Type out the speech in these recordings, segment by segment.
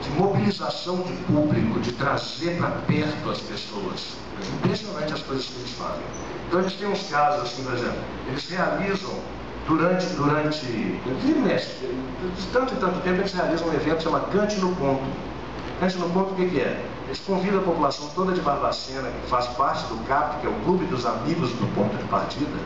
de mobilização de público, de trazer para perto as pessoas. É impressionante as coisas que eles fazem. Então eles têm uns casos assim, por exemplo, eles realizam durante de tanto em tanto tempo eles realizam um evento que chama Cante no Ponto. Cante no Ponto, o que é? Eles convidam a população toda de Barbacena, que faz parte do CAP, que é o Clube dos Amigos do Ponto de Partida.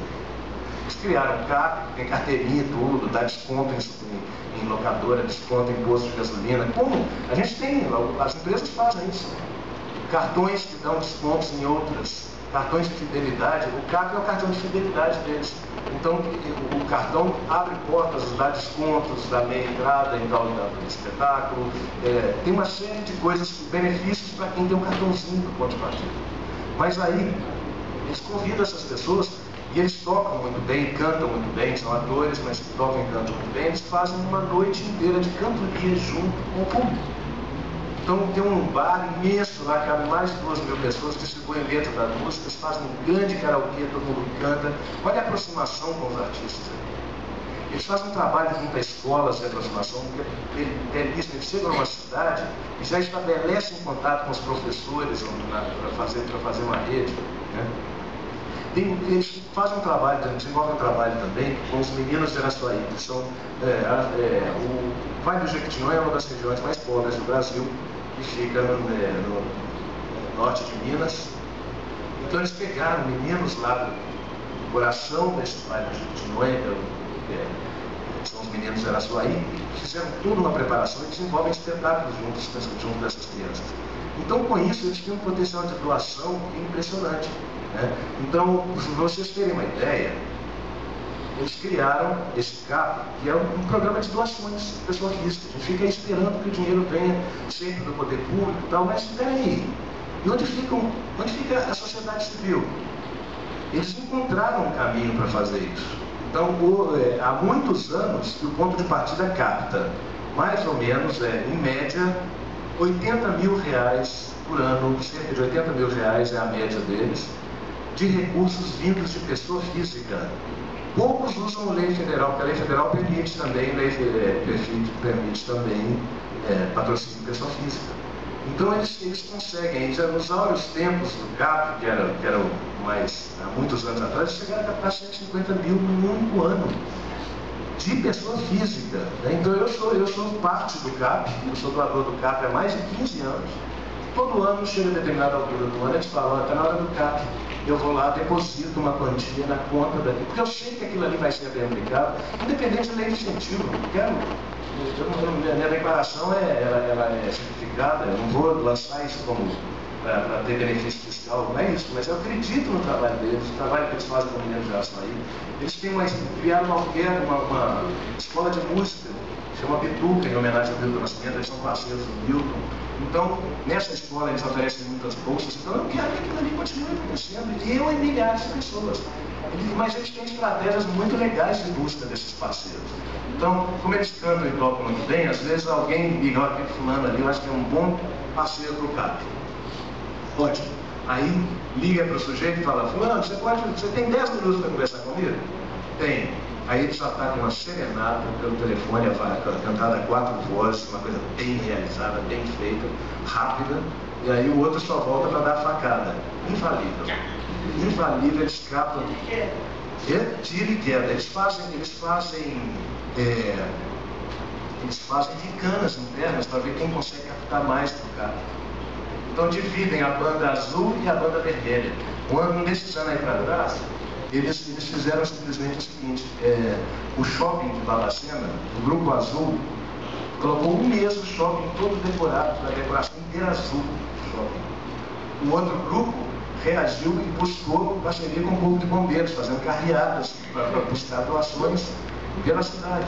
Eles criaram o CAP, tem carteirinha e tudo, dá desconto em locadora, desconto em posto de gasolina. Como? A gente tem, as empresas fazem isso. Cartões que dão descontos em outras, cartões de fidelidade. O CAP é o cartão de fidelidade deles. Então, o cartão abre portas, dá descontos, dá meia entrada em tal espetáculo. Tem uma série de coisas, benefícios para quem tem um cartãozinho do ponto de partida. Mas aí, eles convidam essas pessoas e eles tocam muito bem, cantam muito bem, são atores, mas que tocam e cantam muito bem. Eles fazem uma noite inteira de cantoria junto com o público. Então tem um bar imenso lá, cabe mais de 2.000 pessoas, distribuem letra das músicas, fazem um grande karaokê, todo mundo canta. Olha a aproximação com os artistas aí. Eles fazem um trabalho junto a escolas de aproximação, porque eles chegam numa cidade e já estabelecem contato com os professores para fazer uma rede. Né? Eles fazem um trabalho, desenvolvem um trabalho também com os meninos de Araçuaí, que são o Vale do Jequitinhonha é uma das regiões mais pobres do Brasil, que fica no norte de Minas. Então eles pegaram meninos lá do coração desse Vale do Jequitinhonha, que são os meninos de Araçuaí, fizeram toda uma preparação e desenvolvem espetáculos junto dessas crianças. Então com isso eles têm um potencial de doação impressionante. Né? Então, para vocês terem uma ideia, eles criaram esse CAP, que é um programa de doações de pessoa física. A gente fica aí esperando que o dinheiro venha sempre do poder público e tal, mas peraí, e onde fica a sociedade civil? Eles encontraram um caminho para fazer isso. Então, há muitos anos que o ponto de partida capta, mais ou menos, em média, R$80.000 por ano, cerca de R$80.000 é a média deles, de recursos vindos de pessoa física. Poucos usam lei federal, porque a lei federal permite também, patrocínio de pessoa física. Então eles conseguem, já nos áureos tempos do CAP, que era mais há muitos anos atrás, chegaram a captar 150 mil num único ano de pessoa física. Né? Então eu sou parte do CAP, eu sou doador do CAP há mais de 15 anos. Todo ano chega a determinada altura do ano, eles falam, está na hora do CAP. Eu vou lá, deposito uma quantia na conta daqui, porque eu sei que aquilo ali vai ser bem aplicado, independente da lei de incentivo. Minha declaração ela é certificada, eu não vou lançar isso como para ter benefício fiscal, não é isso, mas eu acredito no trabalho deles, o trabalho que eles fazem com o Menino de Araçuaí. Eles criaram uma escola de música, chama Bituca, em homenagem ao Milton Nascimento, eles são parceiros do Milton. Então, nessa escola eles oferecem muitas bolsas, então eu quero que aquilo ali continue acontecendo, eu e milhares de pessoas. Mas eles têm estratégias muito legais de busca desses parceiros. Então, como eles cantam e tocam muito bem, às vezes alguém liga, aquele fulano ali, eu acho que é um bom parceiro para o CAP. Ótimo. Aí liga para o sujeito e fala, fulano, você tem 10 minutos para conversar comigo? Tem. Aí ele já está com uma serenata pelo telefone, cantada a 4 vozes, uma coisa bem realizada, bem feita, rápida, e aí o outro só volta para dar a facada. Infalível. Infalível, eles captam. Tira e queda. Eles fazem gicanas internas para ver quem consegue captar mais do cara. Então dividem a banda azul e a banda vermelha. Um desses anos aí para trás, eles fizeram simplesmente o seguinte, o shopping de Barbacena, o grupo azul, colocou um mês o shopping todo decorado, a decoração inteira azul do shopping. O outro grupo reagiu e buscou parceria com o corpo de bombeiros, fazendo carreadas para buscar doações pela cidade.